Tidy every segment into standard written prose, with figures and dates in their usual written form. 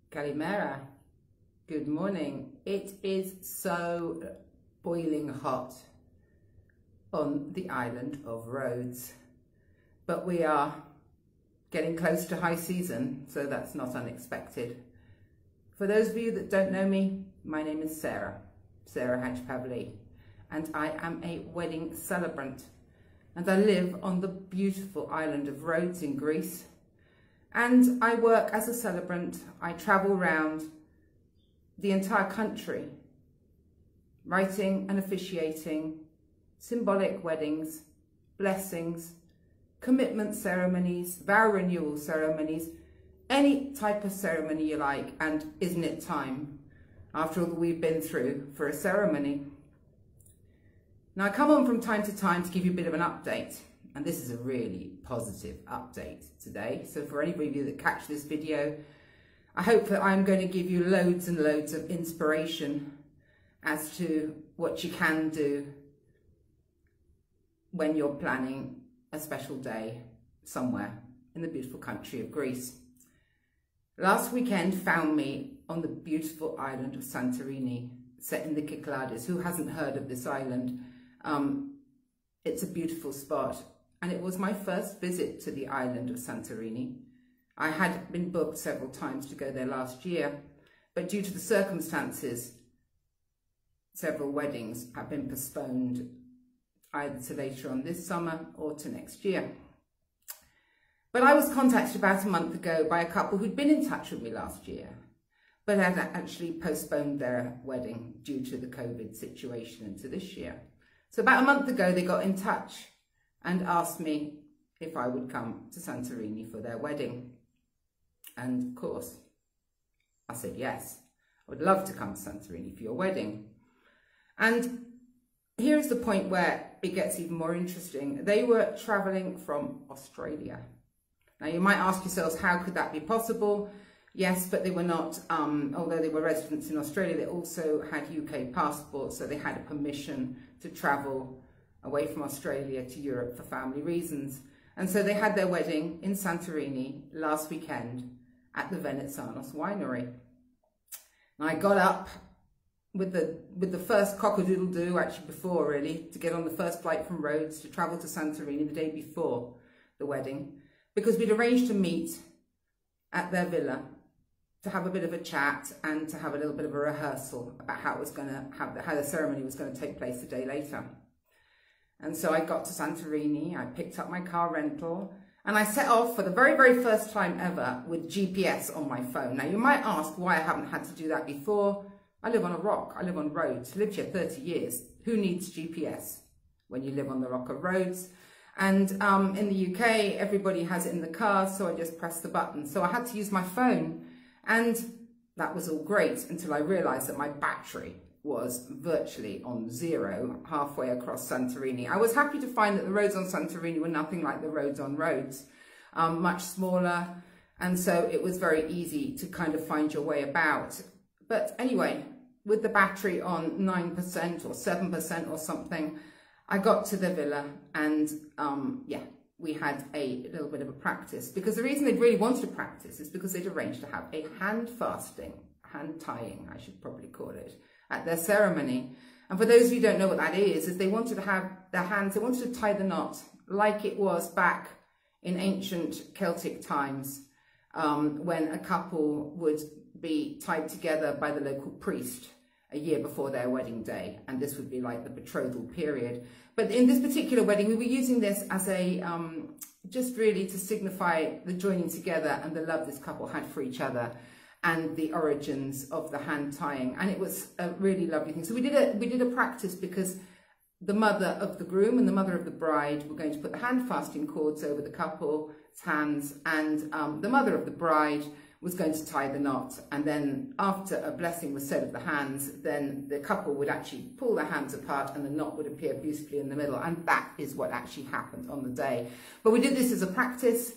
Caldera. Good morning. It is so boiling hot on the island of Rhodes, but we are getting close to high season, so that's not unexpected. For those of you that don't know me, my name is Sarah Hatch-Pavley, and I am a wedding celebrant, and I live on the beautiful island of Rhodes in Greece. And I work as a celebrant. I travel around the entire country, writing and officiating symbolic weddings, blessings, commitment ceremonies, vow renewal ceremonies, any type of ceremony you like. And isn't it time, after all that we've been through, for a ceremony? Now, I come on from time to time to give you a bit of an update. And this is a really positive update today. So for anybody of you that catch this video, I hope that I'm going to give you loads and loads of inspiration as to what you can do when you're planning a special day somewhere in the beautiful country of Greece. Last weekend found me on the beautiful island of Santorini, set in the Cyclades. Who hasn't heard of this island? It's a beautiful spot. And it was my first visit to the island of Santorini. I had been booked several times to go there last year, but due to the circumstances, several weddings have been postponed either to later on this summer or to next year. But I was contacted about a month ago by a couple who'd been in touch with me last year, but had actually postponed their wedding due to the COVID situation into this year. So about a month ago, they got in touch and asked me if I would come to Santorini for their wedding. And of course, I said yes. I would love to come to Santorini for your wedding. And here's the point where it gets even more interesting. They were traveling from Australia. Now you might ask yourselves, how could that be possible? Yes, but they were not, although they were residents in Australia, they also had UK passports, so they had a permission to travel away from Australia to Europe for family reasons. And so they had their wedding in Santorini last weekend at the Venezanos winery. And I got up with the first cock-a-doodle-doo, actually before really, to get on the first flight from Rhodes to travel to Santorini the day before the wedding, because we'd arranged to meet at their villa to have a bit of a chat and to have a little bit of a rehearsal about how it was going to how the ceremony was going to take place the day later. And so I got to Santorini, I picked up my car rental, and I set off for the very, very first time ever with GPS on my phone. Now, you might ask why I haven't had to do that before. I live on a rock, I live on Rhodes, lived here 30 years. Who needs GPS when you live on the rock of Rhodes? And in the UK, everybody has it in the car, so I just pressed the button. So I had to use my phone, and that was all great until I realised that my battery was virtually on zero halfway across Santorini. I was happy to find that the roads on Santorini were nothing like the roads on Rhodes, much smaller, and so it was very easy to kind of find your way about. But anyway, with the battery on 9% or 7% or something, I got to the villa, and yeah, we had a little bit of a practice, because the reason they'd really wanted to practice is because they'd arranged to have a hand tying, I should probably call it, at their ceremony. And for those of you who don't know what that is they wanted to have their hands, they wanted to tie the knot like it was back in ancient Celtic times, when a couple would be tied together by the local priest a year before their wedding day, and this would be like the betrothal period. But in this particular wedding, we were using this as a just really to signify the joining together and the love this couple had for each other, and the origins of the hand tying. And it was a really lovely thing. So we did a practice, because the mother of the groom and the mother of the bride were going to put the hand fasting cords over the couple's hands, and the mother of the bride was going to tie the knot. And then after a blessing was said of the hands, then the couple would actually pull their hands apart and the knot would appear beautifully in the middle. And that is what actually happened on the day. But we did this as a practice.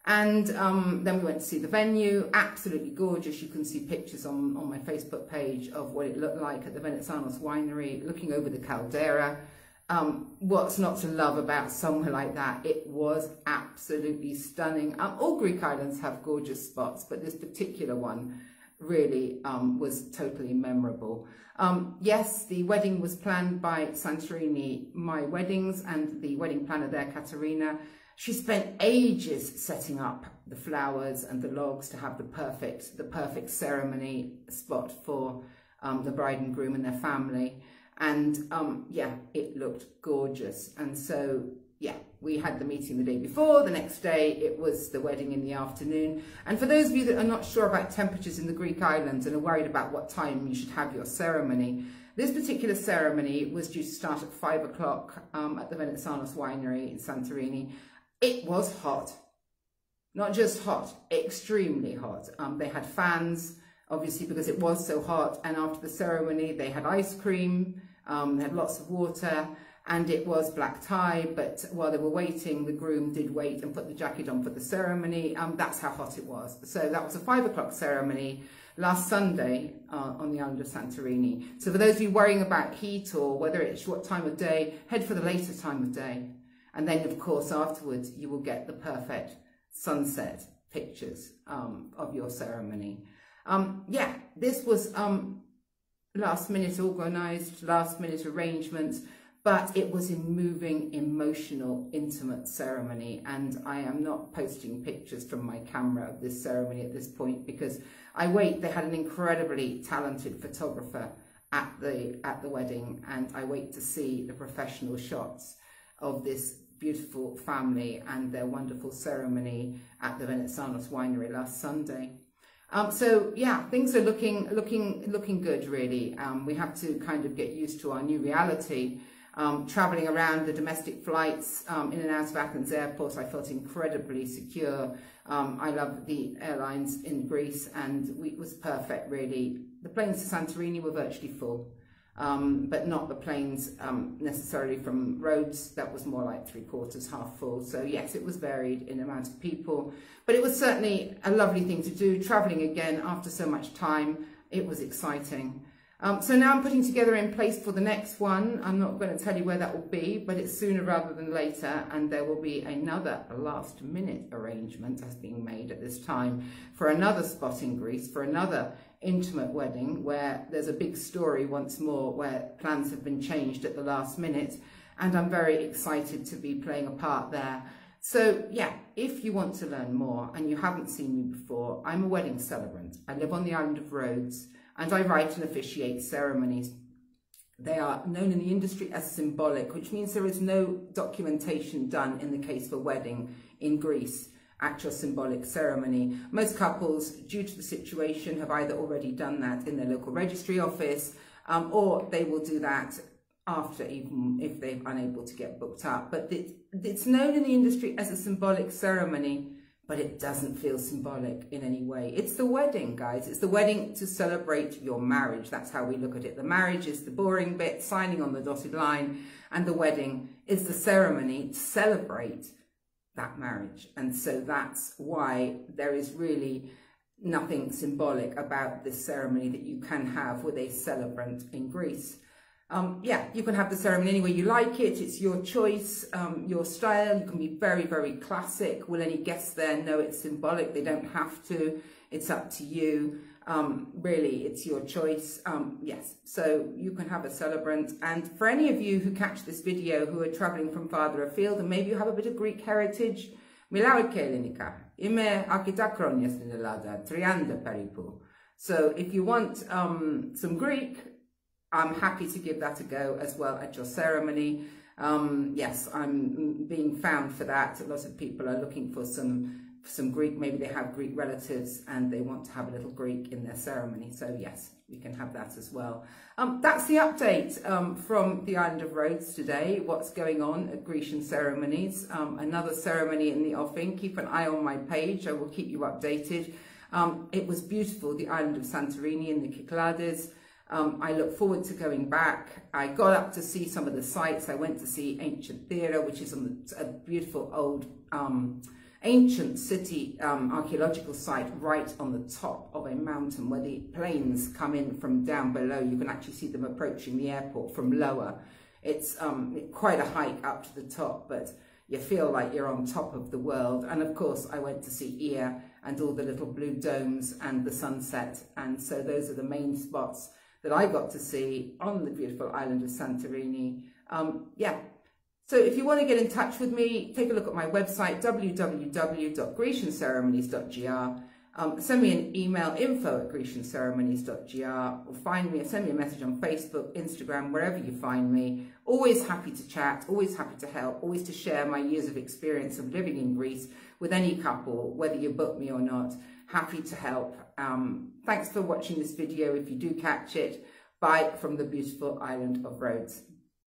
And then we went to see the venue, absolutely gorgeous. You can see pictures on my Facebook page of what it looked like at the Venezanos winery, looking over the Caldera. What's not to love about somewhere like that? It was absolutely stunning. All Greek islands have gorgeous spots, but this particular one really was totally memorable. Yes, the wedding was planned by Santorini My Weddings, and the wedding planner there, Katerina, she spent ages setting up the flowers and the logs to have the perfect ceremony spot for the bride and groom and their family. And yeah, it looked gorgeous. And so yeah, we had the meeting the day before. The next day it was the wedding in the afternoon. And for those of you that are not sure about temperatures in the Greek islands and are worried about what time you should have your ceremony, this particular ceremony was due to start at 5 o'clock at the Venezianos winery in Santorini. It was hot, not just hot, extremely hot. They had fans, obviously, because it was so hot. And after the ceremony, they had ice cream, they had lots of water, and it was black tie. But while they were waiting, the groom did wait and put the jacket on for the ceremony. That's how hot it was. So that was a 5 o'clock ceremony last Sunday on the island of Santorini. So for those of you worrying about heat or whether it's what time of day, head for the later time of day. And then, of course, afterwards, you will get the perfect sunset pictures of your ceremony. Yeah, this was last minute organised, last minute arrangements, but it was a moving, emotional, intimate ceremony. And I am not posting pictures from my camera of this ceremony at this point because they had an incredibly talented photographer at the wedding, and I wait to see the professional shots of this beautiful family and their wonderful ceremony at the Venezianos winery last Sunday. So yeah, things are looking good, really. We have to kind of get used to our new reality. Traveling around the domestic flights in and out of Athens airport, I felt incredibly secure. I love the airlines in Greece, and it was perfect, really. The planes to Santorini were virtually full. But not the planes necessarily from Rhodes. That was more like 3/4, half full. So yes, it was varied in amount of people, but it was certainly a lovely thing to do, traveling again after so much time. It was exciting. So now I'm putting together in place for the next one. I'm not going to tell you where that will be, but it's sooner rather than later, and there will be another last minute arrangement that's being made at this time for another spot in Greece, for another intimate wedding where there's a big story once more, where plans have been changed at the last minute, and I'm very excited to be playing a part there. So yeah, if you want to learn more and you haven't seen me before, I'm a wedding celebrant. I live on the island of Rhodes, and I write and officiate ceremonies. They are known in the industry as symbolic, which means there is no documentation done in the case of a wedding in Greece, actual symbolic ceremony. Most couples, due to the situation, have either already done that in their local registry office, or they will do that after, even if they're unable to get booked up. But it's known in the industry as a symbolic ceremony, but it doesn't feel symbolic in any way. It's the wedding, guys. It's the wedding to celebrate your marriage. That's how we look at it. The marriage is the boring bit, signing on the dotted line, and the wedding is the ceremony to celebrate that marriage. And so that's why there is really nothing symbolic about this ceremony that you can have with a celebrant in Greece. Yeah, you can have the ceremony any way you like it. It's your choice, your style. You can be very, very classic. Will any guests there know it's symbolic? They don't have to. It's up to you. Really, it's your choice. Yes, so you can have a celebrant. And for any of you who catch this video who are traveling from farther afield, and maybe you have a bit of Greek heritage, μιλάω και ελληνικά. Είμαι αρκετά χρόνια στην Ελλάδα, 30 περίπου. So if you want some Greek, I'm happy to give that a go as well at your ceremony. Yes, I'm being found for that. A lot of people are looking for some Greek. Maybe they have Greek relatives and they want to have a little Greek in their ceremony. So yes, we can have that as well. That's the update from the island of Rhodes today. What's going on at Grecian ceremonies. Another ceremony in the offing. Keep an eye on my page. I will keep you updated. It was beautiful, the island of Santorini and the Cyclades. I look forward to going back. I got up to see some of the sites. I went to see ancient Caldera, which is on a beautiful old ancient city archaeological site right on the top of a mountain where the planes come in from down below. You can actually see them approaching the airport from lower. It's quite a hike up to the top, but you feel like you're on top of the world. And of course, I went to see Ia and all the little blue domes and the sunset. And so those are the main spots that I got to see on the beautiful island of Santorini. Yeah. So if you want to get in touch with me, take a look at my website, www.grecianceremonies.gr. Send me an email, info@grecianceremonies.gr, or send me a message on Facebook, Instagram, wherever you find me. Always happy to chat, always happy to help, always to share my years of experience of living in Greece with any couple, whether you book me or not. Happy to help. Thanks for watching this video if you do catch it. Bye from the beautiful island of Rhodes.